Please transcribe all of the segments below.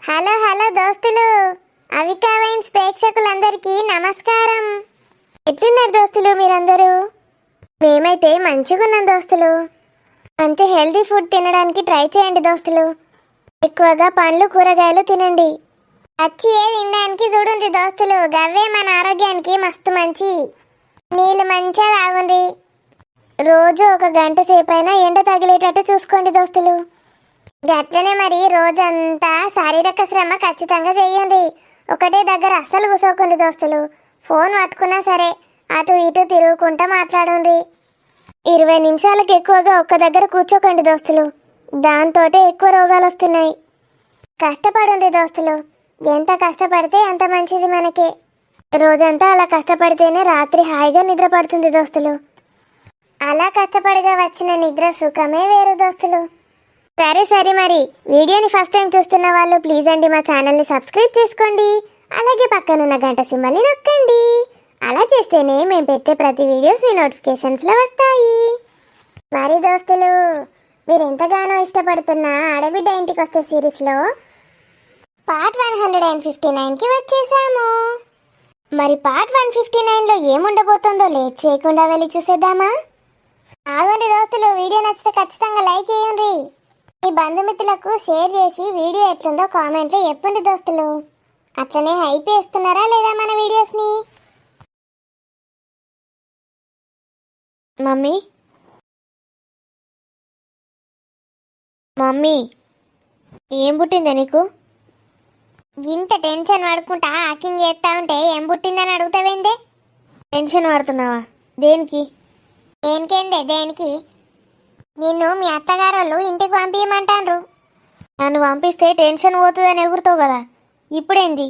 Hello hello దోస్తులు, Avika wines ప్రేక్షకులందరికీ నమస్కారం. ఎట్లున్నారు దోస్తులు మీరందరూ? మేమైతే మంచిగున్నాం దోస్తులు. అంతే హెల్దీ ఫుడ్ తినడానికి ట్రై చేయండి దోస్తులు. ఎక్కువగా పండ్లు కూరగాయలు తినండి. వచ్చి తినడానికి చూడండి దోస్తులు, గవ్వే మన ఆరోగ్యానికి మస్తు మంచి. నీళ్ళు మంచిగా తాగుండి. రోజు ఒక గంట సేపైనా ఎండ తగిలేటట్టు చూసుకోండి దోస్తులు. గట్లనే మరి రోజంతా శారీరక శ్రమ ఖచ్చితంగా చేయండి. ఒకటే దగ్గర అస్సలు కూసోకండి దోస్తులు. ఫోన్ పట్టుకున్నా సరే అటు ఇటు తిరుగుకుంటా మాట్లాడండి. 20 నిమిషాలకు ఎక్కువగా ఒక్క దగ్గర కూర్చోకండి దోస్తులు. దాంతోటే ఎక్కువ రోగాలు వస్తున్నాయి. కష్టపడండి దోస్తులు. ఎంత కష్టపడితే అంత మంచిది మనకే. రోజంతా అలా కష్టపడితేనే రాత్రి హాయిగా నిద్ర పడుతుంది దోస్తులు. అలా కష్టపడిగా వచ్చిన నిద్ర సుఖమే వేరు దోస్తులు. సరే మరి వీడియోని ఫస్ట్ టైం చూస్తున్న వాళ్ళు ప్లీజ్ అండి మా ఛానల్ని సబ్స్క్రైబ్ చేసుకోండి. అలాగే పక్కనున్న గంట సింబల్ని నొక్కండి. అలా చేస్తేనే మేము పెట్టే ప్రతి వీడియోస్ మీ నోటిఫికేషన్స్లో వస్తాయి. మరి దోస్తులు, మీరు ఎంతగానో ఇష్టపడుతున్న ఆడబిడ్డ ఇంటికి వస్తే సిరీస్లో పార్ట్ 159కి వచ్చేసాము. మరి పార్ట్ 159లో ఏముండబోతుందో లేట్ చేయకుండా వెళ్ళి చూసేద్దామా? ఆగండి దోస్తులు, వీడియో నచ్చితే ఖచ్చితంగా లైక్ చేయండి. మీ బంధుమిత్రులకు షేర్ చేసి వీడియో ఎట్లుందో కామెంట్లో చెప్పండి దోస్తులు. అట్లనే హైప్ చేస్తున్నారా లేదా మన వీడియోస్ని? మమ్మీ మమ్మీ ఏం పుట్టిందే నీకు? ఇంత టెన్షన్ పడుకుంటా హాకింగ్ చేస్తా ఉంటే ఏం పుట్టిందని అడుగుతావేందే? టెన్షన్ పడుతున్నావా? దేనికి? దేనికేందే దేనికి? నిన్ను మీ అత్తగారు వాళ్ళు ఇంటికి పంపించమంటారు. నన్ను పంపిస్తే టెన్షన్ పోతుందని ఎగురుతావు కదా, ఇప్పుడేంది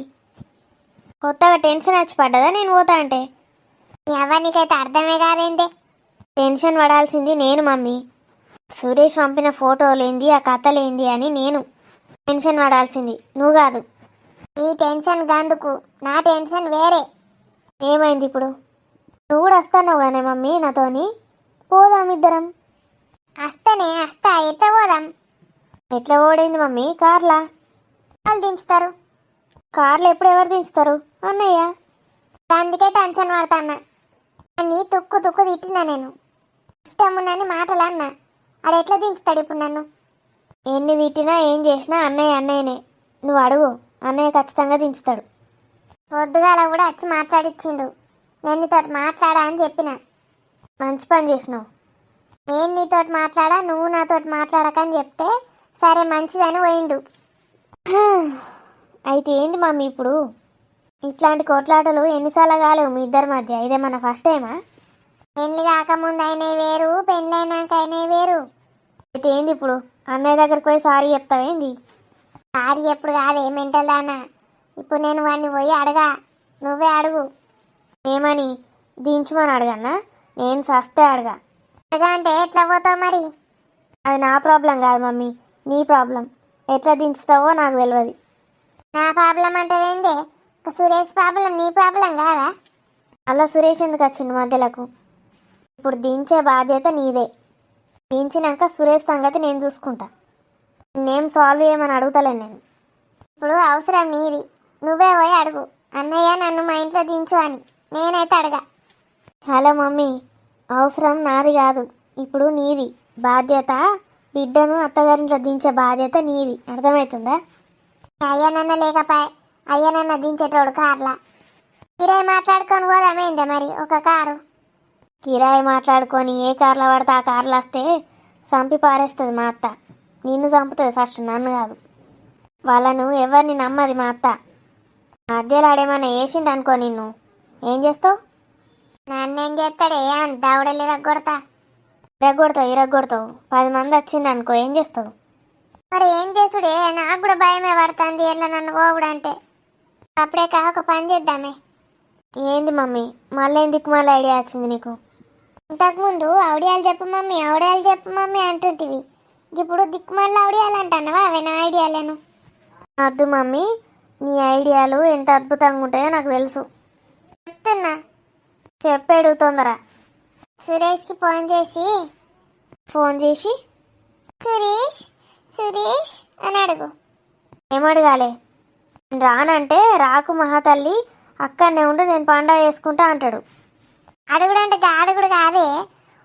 కొత్తగా టెన్షన్ వచ్చి పడ్డదా నేను పోతా అంటే? ఎవరికైతే అర్థమే కాదేందే. టెన్షన్ పడాల్సింది నేను మమ్మీ. సురేష్ పంపిన ఫోటోలేంది ఆ కథలేంది అని నేను టెన్షన్ పడాల్సింది, నువ్వు కాదు. నీ టెన్షన్ గందుకు, నా టెన్షన్ వేరే. ఏమైంది ఇప్పుడు? నువ్వు కూడా వస్తావు కానీ మమ్మీ నాతోని, పోదాం ఇద్దరం. వస్తా. ఎట్లా పోదాం? ఎట్లా పోడైంది మమ్మీ? కార్లా. వాళ్ళు దించుతారు. కార్లో ఎప్పుడు ఎవరు దించుతారు? అన్నయ్య. అందుకే టెన్షన్ పడతాన్నా. అని తుక్కు తిట్టినా నేను. ఇష్టమున్నని మాటలు అన్నా. అది ఎట్లా దించుతాడు ఇప్పుడు నన్ను? ఎన్ని తిట్టినా ఏం చేసినా అన్నయ్యనే. నువ్వు అడుగు, అన్నయ్య ఖచ్చితంగా దించుతాడు. పొద్దుగాల కూడా వచ్చి మాట్లాడిచ్చిండు. నేను నీతో మాట్లాడా అని చెప్పిన. మంచి పని చేసినావు. నేను నీతో మాట్లాడా, నువ్వు నాతో మాట్లాడకని చెప్తే సరే మంచిదని పోయిండు. అయితే ఏంది మమ్మీ ఇప్పుడు? ఇట్లాంటి కొట్లాటలు ఎన్నిసార్లు కాలేవు మీ ఇద్దరి మధ్య? ఇదేమన్నా ఫస్ట్ టైమా? పెళ్ళి కాకముందు అయినా వేరు, పెళ్ళైనాక అయినా వేరు. అయితే ఏంది ఇప్పుడు? అన్నయ్య దగ్గరికి పోయి సారీ చెప్తావేంది? సారీ ఎప్పుడు కాదు, మెంటల్ దానా. ఇప్పుడు నేను వాడిని పోయి అడగా, నువ్వే అడుగు. ఏమని? దించమని అడగన్నా? నేను సస్తే అడగా. అంటే ఎట్లా పోతావు మరి? అది నా ప్రాబ్లం కాదు మమ్మీ, నీ ప్రాబ్లం. ఎట్లా దించుతావో నాకు తెలియదు. నా ప్రాబ్లం అంటే ఏందే? సురేష్ ప్రాబ్లం నీ ప్రాబ్లం కాదా? అలా సురేష్ ఎందుకు వచ్చిండు మధ్యలకు? ఇప్పుడు దించే బాధ్యత నీదే. దించినాక సురేష్ సంగతి నేను చూసుకుంటా. నేనేం సాల్వ్ చేయమని అడుగుతలేను నేను. ఇప్పుడు అవసరం నీది, నువ్వే పోయి అడుగు. అన్నయ్య నన్ను మా ఇంట్లో దించు అని. నేనైతే అడగా. హలో మమ్మీ, అవసరం నాది కాదు, ఇప్పుడు నీది బాధ్యత. బిడ్డను అత్తగారింట్లో దించే బాధ్యత నీది, అర్థమవుతుందా? అయ్యనన్న లేకపోయా, అయ్యనన్న దించేటోడు కార్లా. కిరాయి మాట్లాడుకొని పోదామేందే మరి ఒక కారు? కిరాయి మాట్లాడుకొని ఏ కార్లో పడితే ఆ కార్లో వస్తే చంపి పారేస్తుంది మా అత్త. నిన్ను చంపుతుంది ఫస్ట్, నన్ను కాదు. వాళ్ళను ఎవరిని నమ్మది మా అత్త. మధ్యలో ఆడేమన్నా వేసిండు అనుకో, నిన్ను ఏం చేస్తావు? నన్నేం చేస్తాడే? అంత ఆవిడలు ఇరగొడతావు. 10 మంది వచ్చింది అనుకో, ఏం చేస్తావు? మరి ఏం చేసుడే? నాకు కూడా భయమే పడుతుంది ఎట్లా నన్ను పోవుడంటే. అప్పుడే ఒక పని చేద్దామే. ఏంది మమ్మీ? మళ్ళీ ఎందుకు మళ్ళీ ఐడియా వచ్చింది నీకు? ఇంతకుముందు ఆవిడియాలు చెప్పు మమ్మీ అంటుంటివి. ఇప్పుడు దిక్కుమల్లి ఆవిడియాలు అంటున్నావా? అవే నా ఐడియాలేను. వద్దు మమ్మీ, నీ ఐడియాలు ఎంత అద్భుతంగా ఉంటాయో నాకు తెలుసు. చెప్తున్నా, చెప్పాడు తొందర. సురేష్కి ఫోన్ చేసి సురేష్ అని అడుగు. ఏమడగాలి? నేను రానంటే రాకు మహాతల్లి, అక్కడనే ఉండి నేను పండగ చేసుకుంటా అంటాడు. అడుగుడంటే అడుగుడు కాదే,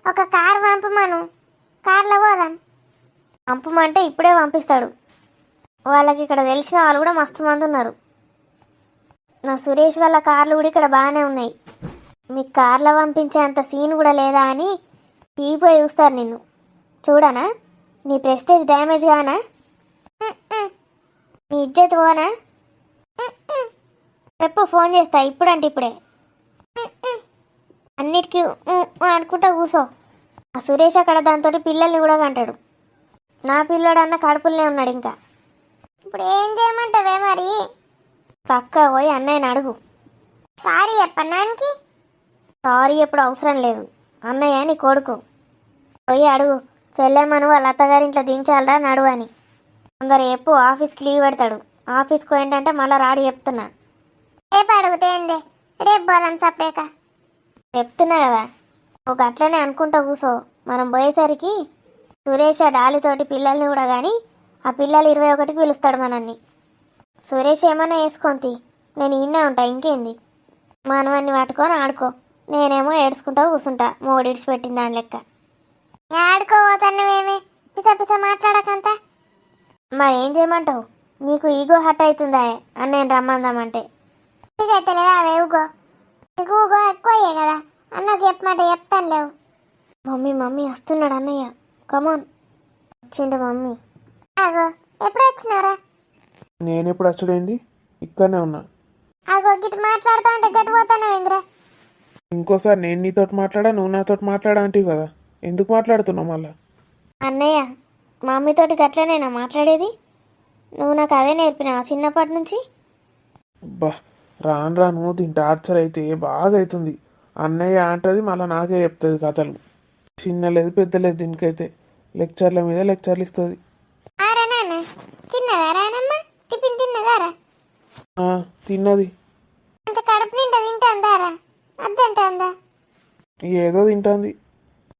ఒక కారు పంపమను, కార్లో పోదాం. పంపమంటే ఇప్పుడే పంపిస్తాడు. వాళ్ళకి ఇక్కడ తెలిసిన వాళ్ళు కూడా మస్తు మంది ఉన్నారు. నా సురేష్ వాళ్ళ కార్లు కూడా ఇక్కడ బాగానే ఉన్నాయి. మీకు కార్లో పంపించే అంత సీన్ కూడా లేదా అని చీపోయి చూస్తారు నిన్ను. చూడనా నీ ప్రెస్టేజ్ డ్యామేజ్ కానా, నీ ఇజ్జత్ పోనా? చెప్పు, ఫోన్ చేస్తా ఇప్పుడంటే ఇప్పుడే. అన్నిటికీ అనుకుంటా కూసో. ఆ సురేష్ అక్కడ దాంతో పిల్లల్ని కూడా కంటాడు. నా పిల్లడన్న కడుపులనే ఉన్నాడు. ఇంకా ఇప్పుడు ఏం చేయమంటావే మరి? చక్కగా పోయి అన్నయ్యని అడుగు. సారీ చెప్పన్నానికి? సారీ ఎప్పుడు అవసరం లేదు. అన్నయ్య నీ కొడుకు, పోయి అడుగు. చెల్లెమ్మను వాళ్ళ అత్తగారింట్లో దించాలరా నడువు అని. కొందరు చెప్పు, ఆఫీస్కి లీవ్ పెడతాడు. ఆఫీస్కి ఏంటంటే మళ్ళీ రాడు చెప్తున్నా. రేపు అడుగుతేందే, రేపు పోదాం సపరేక. చెప్తున్నా కదా, ఒక అట్లనే అనుకుంటా కూసో. మనం పోయేసరికి సురేష్ ఆ డాలితోటి పిల్లల్ని కూడా కానీ ఆ పిల్లలు 21కి పిలుస్తాడు మనల్ని. సురేష్ ఏమన్నా వేసుకొంతి, నేను ఇన్నే ఉంటా. ఇంకేంది, మనవన్ని పట్టుకొని ఆడుకో. నేనేమో ఏడ్చుకుంటా కూర్చుంటా మోడి ఇడిచిపెట్టింది దాని లెక్క. ఆడుకోవతన్నవేమే పిస పిస మాట్లాడకంతా. మరి ఏం చేయమంటావు? నీకు ఈగో హట్ అవుతుందా అని నేను రమ్మందామంటే? నీకు ఎత్తలేదా అవే ఊగో? నీకు ఊగో ఎక్కువయ్యే కదా, అన్నకు చెప్పమంటే చెప్తాను లేవు. మమ్మీ వస్తున్నాడు అన్నయ్య, కమాన్. వచ్చిండు మమ్మీ. ఆగో, ఎప్పుడు వచ్చినారా? నేను ఎప్పుడు వచ్చడైంది, ఇక్కడనే ఉన్నా. ఆగో, గిట్ మాట్లాడుతా అంటే గట్టి పోతాను ఇంద్ర. ఇంకోసారి నేను నీతోటి మాట్లాడా, నువ్వు నాతోటి మాట్లాడా అంటివి కదా, ఎందుకు మాట్లాడుతున్నావు మళ్ళా? అన్నయ్య, మమ్మీతోటి గట్లనేనా మాట్లాడేది? నువ్వు నాకు అదే నేర్పినావా చిన్నప్పటి నుంచి? బా, రాను రాను దీని టార్చర్ అయితే బాగా అవుతుంది. అన్నయ్య అంటది, మళ్ళీ నాకే చెప్తుంది కథలు. చిన్న లేదు పెద్ద లేదు, దీనికైతే లెక్చర్ల మీద లెక్చర్లు ఇస్తుంది. తిన్నదా రానమ్మ? టిఫిన్ తిన్నదారా? తిన్నది. అంత కడుపు నిండా తింటాందారా? అద్దంటా ఏదో తింటుంది.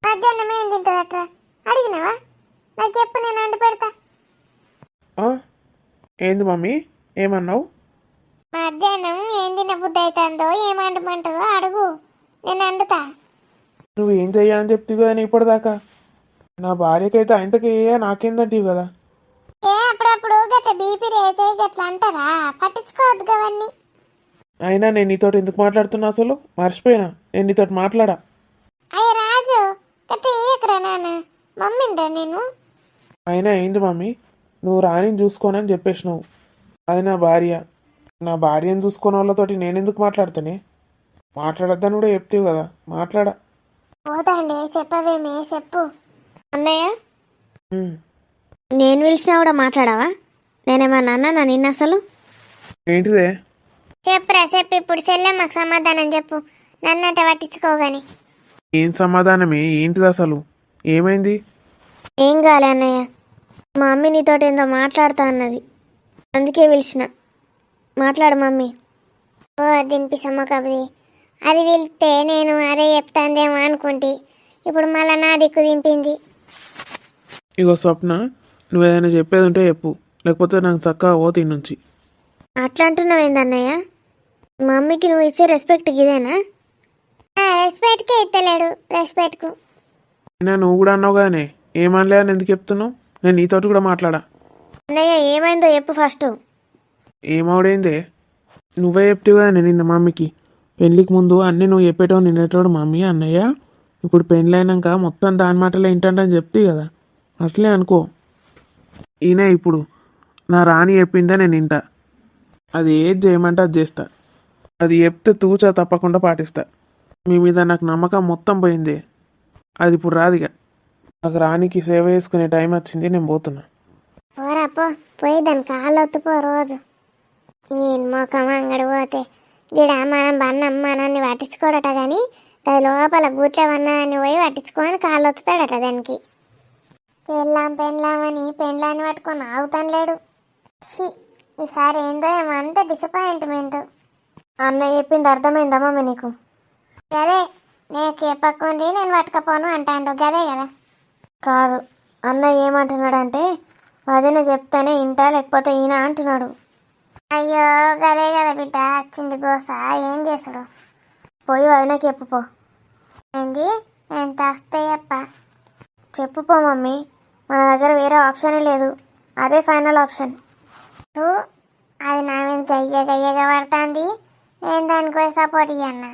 మధ్యాహ్నం ఏం తింటుందట్రా? అడిగినావా? నాకు చెప్పు, నేను అండి పెడతా. ఏంది మమ్మీ, ఏమన్నావు? మధ్యాహ్నం ఏం తిన్న బుద్ధి అవుతుందో, ఏమంటమంటుందో అడుగు, నేను అండుతా. నువ్వేం చెయ్యాలని చెప్తావు కదా ఇప్పటిదాకా. నా భార్యకైతే ఆయనకి నాకేందంటివి కదా. అప్పుడప్పుడు గట్ల బీపీ రేసే గట్ల అంటారా? పట్టించుకోవద్దు అవన్నీ. అయినా నేను నీతోటి ఎందుకు మాట్లాడుతున్నా, అసలు మర్చిపోయినా నేను నీతోటి మాట్లాడా. అయ్య రాజు, గట్ల ఏకరా నాన్న, మమ్మీండ్రా నేను. అయినా ఏంది మమ్మీ, నువ్వు రాణిని చూసుకోనని చెప్పేసినావు. అది నా భార్య. నా భార్యను చూసుకునే వాళ్ళతోటి నేనెందుకు మాట్లాడతానే? మాట్లాడద్దని కూడా చెప్తావు కదా, మాట్లాడా. పోతాండే, చెప్పవేమే చెప్పు. అన్నయ్య, ఉమ్, నేను పిలిచినా కూడా మాట్లాడావా? నేనేమన్నా అన్నా నిన్న అసలు? ఏంటిదే? చెప్పురా చెప్పు, ఇప్పుడు చెల్లెమ్మకు సమాధానం చెప్పు, నన్నంటే పట్టించుకోగాని. ఏం సమాధానమే, ఏంటిది అసలు, ఏమైంది? ఏం కాలే అన్నయ్య, మా మమ్మీ నీతోటి ఏందో మాట్లాడుతా అన్నది, అందుకే పిలిచిన. మాట్లాడు మమ్మీ. ఓ దినిపిసమ్మ కబది, అది వెళ్తే నేను అదే చెప్తాందేమో అనుకుంటే ఇప్పుడు మళ్ళీ నా దిక్కు దింపింది. ఇగో స్వప్న, నువ్వేదైనా చెప్పేది ఉంటే చెప్పు, లేకపోతే నాకు చక్కగా పోతే నుంచి. అట్లా అంటున్నావేందన్నయ్య? మమ్మీకి నువ్వు ఇచ్చే రెస్పెక్ట్ ఇదేనా? రెస్పెక్ట్కే ఇస్తలేడు, రెస్పెక్ట్కు. అయినా నువ్వు కూడా అన్నావు కానీ ఏమనలే అని ఎందుకు చెప్తున్నావు? నేను నీతోటి కూడా మాట్లాడా. అన్నయ్య ఏమైందో చెప్పు ఫస్ట్. ఏమవుడైందే, నువ్వే చెప్తావు కదా నిన్న మమ్మీకి. పెళ్ళికి ముందు అన్నీ నువ్వు చెప్పేటో నిన్నటోడు మమ్మీ అన్నయ్య, ఇప్పుడు పెళ్ళైనాక మొత్తం దాని మాటలే వింటాంటని చెప్తే కదా, అట్లే అనుకో. ఈయన ఇప్పుడు నా రాణి చెప్పిందే నేను వింటా. అది ఏది చేయమంటే అది చేస్తా. అది చెప్తే తూచా తప్పకుండా పాటిస్తా. మీ మీద నాకు నమ్మకం మొత్తం పోయిందే, అది ఇప్పుడు రాదిగా. నాకు రాణికి సేవ చేసుకునే టైం వచ్చింది, నేను పోతున్నా. పోరాపో, పోయి దాని కాళ్ళు ఒత్తుపో రోజు. ఈ మొఖం అంగడి పోతే గిడ మనం బన్నమ్మానాన్ని పట్టించుకోడట, కానీ అది లోపల గూట్లే వన్నాన్ని పోయి పట్టించుకొని కాళ్ళు ఒత్తుతాడట దానికి. పెళ్ళామని పెళ్ళాన్ని పట్టుకొని ఆగుతాను లేడు. ఈసారి ఏందో ఏమో అంత డిసప్పాయింట్మెంట్. అన్నయ్య చెప్పింది అర్థమైందా మమ్మీ నీకు? గదే, నేను చెప్పకుండి నేను పట్టుకపోను అంటాడు, గదే కదా. కాదు, అన్నయ్య ఏమంటున్నాడంటే వదిన చెప్తానే ఇంటా లేకపోతే ఈయన అంటున్నాడు. అయ్యో గదే కదా బిడ్డ వచ్చింది గోస, ఏం చేసుడు? పోయి వదినకి చెప్పుపో. ఏంది ఎంత వస్తే చెప్పుపో మమ్మీ, మన దగ్గర వేరే ఆప్షనే లేదు, అదే ఫైనల్ ఆప్షన్. అది నా మీద గయ్యగా పడుతుంది, నేను దానికి పోయి సపోర్ట్ ఇయ్యన్నా.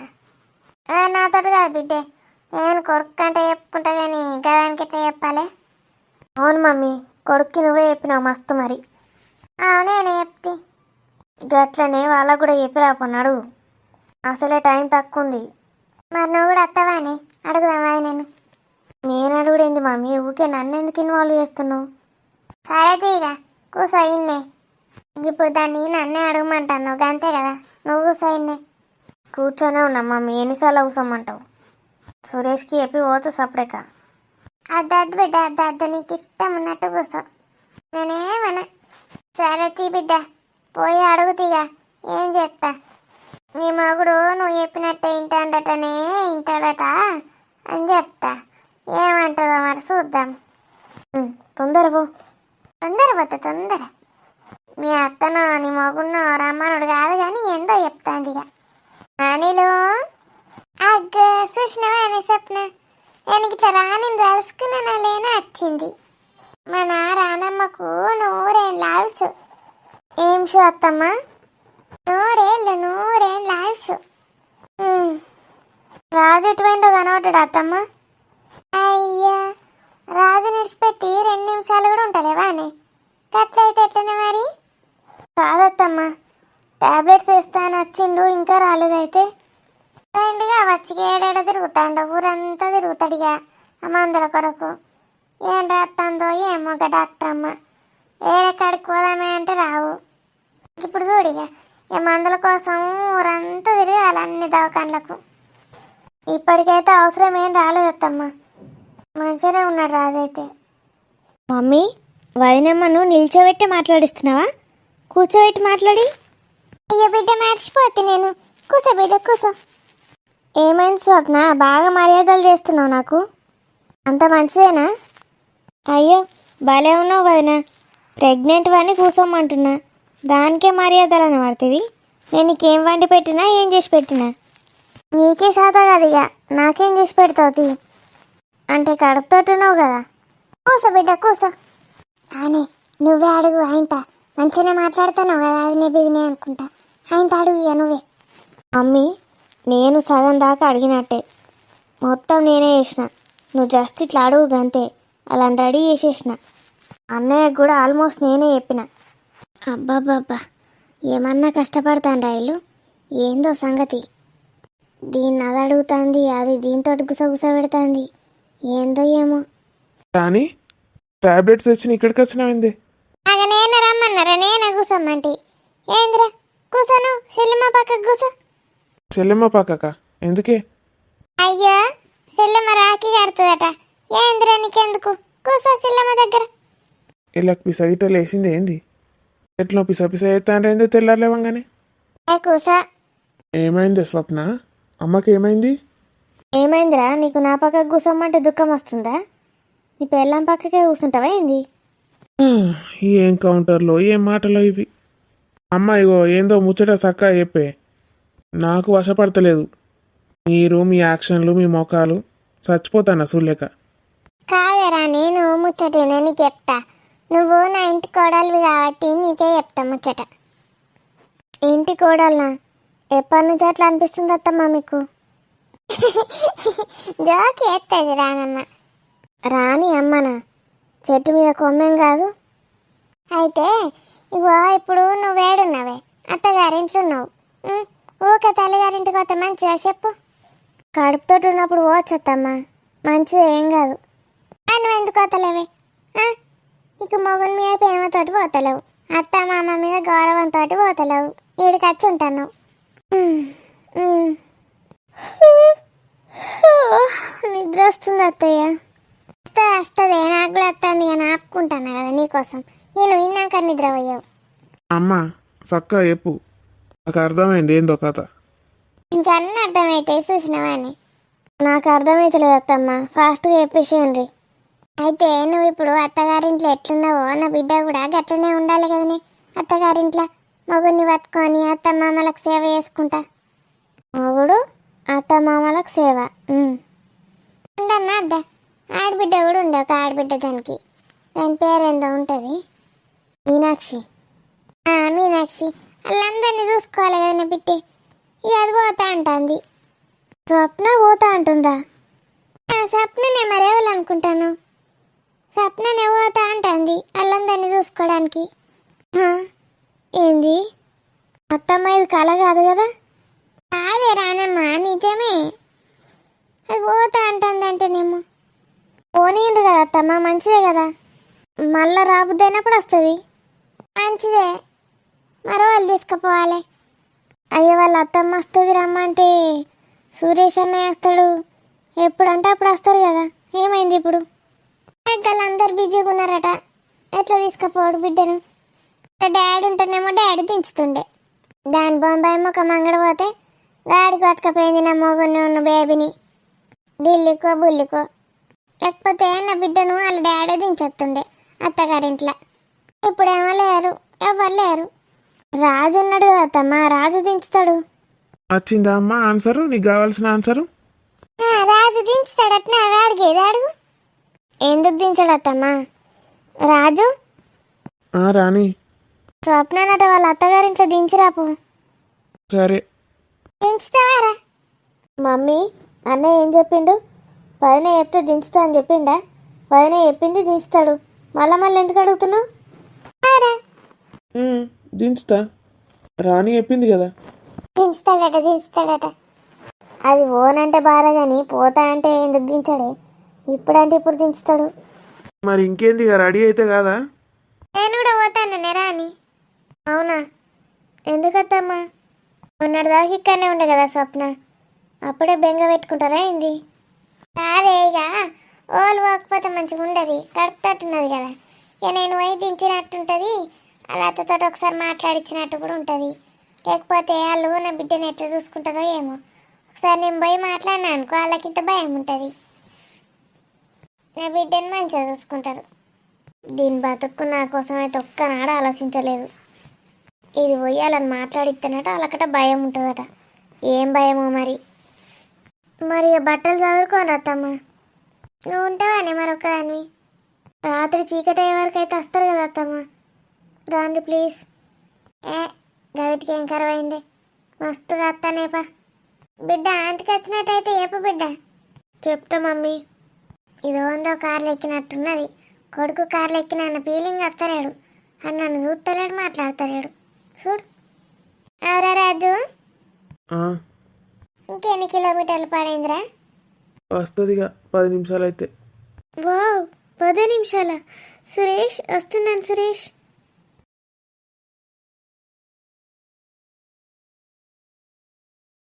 నాతో కాదు బిడ్డే, నేను కొడుకు అంటే చెప్పుకుంటా కానీ గదానికి ఎట్లా చెప్పాలి? అవును మమ్మీ, కొడుక్కి నువ్వే చెప్పినావు మస్తు మరి. నేనే చెప్తే గట్లనే వాళ్ళకు కూడా చెప్పి రాకున్నాడు, అసలే టైం తక్కువ ఉంది. మరి నువ్వు కూడా వస్తావాని అడుగుదామా? నేను అడుగుడేంది మమ్మీ, ఊకే నన్ను ఎందుకు ఇన్వాల్వ్ చేస్తున్నావు? సరే తీగా కూసో ఇన్నే, ఇప్పుడు దాన్ని నన్నే అడగమంటాను అంతే కదా, నువ్వు కూసో ఇన్నే. కూర్చొనే ఉన్నా మమ్మీ, ఎన్నిసార్లు కూసోమంటావు? సురేష్కి చెప్పి పోతు సపరేక. అద్దద్దు బిడ్డ అద్దద్దు, నీకు ఇష్టం ఉన్నట్టు కూర్చో, నేనేమన్నా. సరే తీ బిడ్డ, పోయి అడుగుతీగా, ఏం చేస్తా? నీ మగుడు నువ్వు చెప్పినట్టే ఇంటాడటనే ఇంటాడట అని చెప్తా, ఏమంటుందో మరి చూద్దాం. తొందర తొందర. నీ అత్తనో నీ మగున్నో రమ్మనుడు కాదు కానీ ఏందో చెప్తాంది ఇక. అనిలు అగ్గ చూసినవా అని స్వప్న, నేను ఇట్లా రాని తెలుసుకున్నా లేనా వచ్చింది. మన రానమ్మకు నూరేళ్ళ ఆయుసు. ఏం షో అత్తమ్మా? నూరేళ్ళ ఆయుసు. రాజు ఎటువైండో కనబడ్డాడు అత్తమ్మ. అయ్యా, రాజు నిడిచిపెట్టి 2 నిమిషాలు కూడా ఉంటలేవా అని? గట్లయితే ఎట్లనే మరి? కాదత్తమ్మా, టాబ్లెట్స్ వేస్తాను వచ్చిండు, ఇంకా రాలేదైతే. ఫ్రెండ్గా వచ్చి ఏడేడ తిరుగుతాడు, ఊరంతా తిరుగుతాడిగా ఆ మందుల కొరకు. ఏం రాస్తుందో ఏమో ఒక డాక్టర్ అమ్మ, ఏడెక్కడికి పోదామే అంటే రావు. ఇప్పుడు చూడిగా ఈ మందుల కోసం ఊరంతా తిరగాలి అన్ని దవాఖాన్లకు. ఇప్పటికైతే అవసరం ఏం రాలేదత్తమ్మా, మంచిగానే ఉన్నాడు రాజైతే. మమ్మీ, వదినమ్మను నిల్చోబెట్టి మాట్లాడిస్తున్నావా, కూర్చోబెట్టి మాట్లాడి? అయ్యో బిడ్డ మర్చిపోతే నేను. కూసో బిడ్డ కూసో. ఏమైంది స్వప్న, బాగా మర్యాదలు చేస్తున్నావు నాకు, అంత మంచిదేనా? అయ్యో భలే ఉన్నావు వదిన, ప్రెగ్నెంట్ అని కూర్చోమంటున్నా, దానికే మర్యాదలు అని పడుతుంది. నేను నీకేం వండి పెట్టినా ఏం చేసి పెట్టినా నీకే శాత కదా, ఇక నాకేం చేసి పెడతావు అంటే కడుపుతోటున్నావు కదా. కూసో బిడ్డ కూసో. కానీ నువ్వే అడుగు, ఆయనత మంచిగానే మాట్లాడుతున్నావు కదా, అది నీ బిజినే అనుకుంటా. ఆయనత అడుగు ఇక నువ్వే. మమ్మీ, నేను సగం దాకా అడిగినట్టే, మొత్తం నేనే చేసిన, నువ్వు జస్ట్ ఇట్లా అడుగు అంతే, అలా రెడీ చేసేసిన. అన్నయ్యకు కూడా ఆల్మోస్ట్ నేనే చెప్పిన. అబ్బాబ్బాబ్బా, ఏమన్నా కష్టపడతాను రైలు, ఏందో సంగతి. దీన్ని అది అడుగుతుంది, అది దీంతో గుసగుస పెడుతుంది, ఏందో ఏమో. కానీ టాబ్లెట్స్ తెచ్చి ఇక్కడికి వచ్చినావింది? అగ నేను రమ్మన్నారా, నేనే కూసమ్మంటి. ఏంద్రా కూసను, చెల్లెమ్మ పక్కకు కూసో. చెల్లెమ్మ పక్కక ఎందుకే? అయ్యో చెల్లెమ్మ రాఖీ కడుతుందట, ఏంద్రా నీకెందుకు, కూసో చెల్లెమ్మ దగ్గర. ఇలా పిస గిట్ట లేచింది ఏంది? ఎట్లా పిస అవుతాండి తెల్లారలేవంగానే? కూసో. ఏమైంది స్వప్న, అమ్మకి ఏమైంది? ఏమైందిరా, నీకు నా పక్కకు కూసమ్మంటే దుఃఖం వస్తుందా? నీ పెళ్ళం పక్కకే కూర్చుంటావా ఏంది? ఏం కౌంటర్లో ఏం మాటలో ఇవి. అమ్మ ఇగో ఏందో ముచ్చట చక్కగా చెప్పే, నాకు వశపడతలేదు. మీరు మీ యాక్షన్లు మీ మొఖాలు చచ్చిపోతాను సూలేక. కాదరా, నేను ముచ్చటనే నీకు చెప్తా, నువ్వు నా ఇంటి కోడలివి కాబట్టి నీకే చెప్తా ముచ్చట. ఇంటి కోడలనా? ఎప్పటి నుంచి అట్లా అనిపిస్తుంది అత్తమ్మా మీకు? జోకి ఎత్తది రానమ్మ. రాని అమ్మనా, చెట్టు మీద కొమ్మేం కాదు. అయితే ఇగో ఇప్పుడు నువ్వేడున్నావే, అత్తగారింట్లో ఉన్నావు. ఊకే తల్లిగారింటికి వస్తే మంచిదా చెప్పు? కడుపుతోటి ఉన్నప్పుడు పోవచ్చత్తమ్మా, మంచిది ఏం కాదు. నువ్వు ఎందుకు వస్తలేవే? నీకు మొగుని మీద ప్రేమతోటి పోతలేవు, అత్త మామ మీద గౌరవంతో పోతలేవు, ఈడికి వచ్చి ఉంటాను. నిద్ర వస్తుంది అత్తయ్య. వస్తుంది, నాకు కూడా వస్తుంది, నేను ఆపుకుంటాను కదా నీకోసం. నేను విన్నాక నిద్ర పోయావు. అమ్మ చక్కగా చెప్పు, నాకు అర్థమైంది ఏందో కథ. ఇంకన్నీ అర్థమైతే చూసినవా అని? నాకు అర్థమైతలేదు అత్తమ్మ, ఫాస్ట్గా చెప్పేసేయండి. అయితే నువ్వు ఇప్పుడు అత్తగారింట్లో ఎట్లున్నావో నా బిడ్డ కూడా గట్లనే ఉండాలి కదనే అత్తగారింట్లో. మొగుడిని పట్టుకొని అత్త మామలకు సేవ చేసుకుంటా. మొగుడు అత్త మామలకు సేవ. ఉండన్నా అద్దా ఆడబిడ్డ కూడా ఉండే ఒక ఆడబిడ్డ దానికి. దాని పేరేందో ఉంటుంది, మీనాక్షి. మీనాక్షి వాళ్ళందరినీ చూసుకోవాలి కదా నా బిడ్డే. ఇక అది పోతా అంటుంది. స్వప్న పోతా అంటుందా? స్వప్ననే మరేవాళ్ళు అనుకుంటాను. స్వప్ననే పోతా అంటుంది వాళ్ళందరినీ చూసుకోవడానికి. ఏంది అత్తమ్మ, ఇది కళ కాదు కదా? అదే రానమ్మా, నిజమే. అది పోతా అంటుంది అంటేనేమో. పోనీండ్రు కదా అత్తమ్మ, మంచిదే కదా. మళ్ళా రాబుద్ది అయినప్పుడు వస్తుంది, మంచిదే. మరో వాళ్ళు తీసుకుపోవాలి. అయ్యో వాళ్ళ అత్తమ్మ వస్తుంది రమ్మంటే సురేష్ అన్నయ్య వస్తాడు, ఎప్పుడంటే అప్పుడు వస్తారు కదా. ఏమైంది ఇప్పుడు? అందరు బిజీగా ఉన్నారట, ఎట్లా తీసుకుపోడు బిడ్డను? డాడీ ఉంటేనేమో డాడీ దించుతుండే. దాని బొంబాయి ఒక మంగడ పోతే గాడి కొట్టుకపోయింది నా మొగుడిని ఉన్న బేబీని. ఢిల్లీకో బుల్లికో. లేకపోతే నా బిడ్డను వాళ్ళ డాడీ దించేస్తుండే అత్తగారింట్లో. ఇప్పుడేమో లేరు, ఎవరు లేరు. రాజు ఉన్నాడు కదా అత్తమ్మ, రాజు దించుతాడు. వచ్చిందా అమ్మా ఆన్సరు? నీకు కావాల్సిన ఆన్సరు? రాజు దించుతాడు. అట్నే అడిగేది అడుగు. ఎందుకు దించాడు అత్తమ్మ? రాజు రాణి స్వప్ననట వాళ్ళ అత్తగారింట్లో దించిరాపు. సరే దించుతావారా? మమ్మీ అన్నయ్య ఏం చెప్పిండు? వదిన చెప్తే దించుతా అని చెప్పిండా? వదిన చెప్పింది దించుతాడు, మళ్ళీ ఎందుకు అడుగుతున్నావు? దించుతా, రాణి చెప్పింది కదా. దించుతాడట. అది ఓనంటే బాధ కానీ పోతా అంటే ఎందుకు దించాడే? ఇప్పుడంటే ఇప్పుడు దించుతాడు. మరి ఇంకేంది, ఇక రెడీ అయితే కాదా? నేను కూడా పోతాను రాని. అవునా? ఎందుకత్తమ్మా? మొన్నటిదాకా ఇక్కడనే ఉండే కదా స్వప్న, అప్పుడే బెంగ పెట్టుకుంటారా ఏంది? అదే ఇక ఓళ్ళు పోకపోతే మంచిగా ఉండదు, కడుపుతట్టున్నది కదా. ఇక నేను పోయి దించినట్టుంటుంది, వాళ్ళ అత్తతో ఒకసారి మాట్లాడించినట్టు కూడా ఉంటుంది. లేకపోతే వాళ్ళు నా బిడ్డను ఎట్లా చూసుకుంటారో ఏమో. ఒకసారి నేను పోయి మాట్లాడినా అనుకో, వాళ్ళకింత భయం ఉంటుంది. నా బిడ్డను మంచిగా చూసుకుంటారు. దీని బతుక్కు నా కోసం అయితే ఒక్కనాడు ఆలోచించలేదు. ఇది పోయాలని మాట్లాడిస్తేనట వాళ్ళకట భయం ఉంటుందట. ఏం భయమో మరి. మరి బట్టలు చదువుకోని అత్తమ్మ, నువ్వు ఉంటావానే మరొకదాన్ని? రాత్రి చీకటి అయ్యే వరకు అయితే వస్తారు కదా అత్తమ్మ. రాండి ప్లీజ్. గవిటికి ఏం కరవైంది, మస్తుగా వస్తానేపా. బిడ్డ ఆంటీకి వచ్చినట్టయితే ఏప బిడ్డ. చెప్తా మమ్మీ. ఇదో ఉందో కార్లు ఎక్కినట్టున్నది. కొడుకు కార్లు ఎక్కిన అన్న ఫీలింగ్ వస్తలేడు, అని నన్ను చూస్తలేడు, మాట్లాడతలేడు. చూడు. అవరా రాజు, ఇంకెన్ని కిలోమీటర్లు పడైందిరా? వస్తుంది 10 నిమిషాలు అయితే. వావ్, 10 నిమిషాల? సురేష్ వస్తున్నాను సురేష్.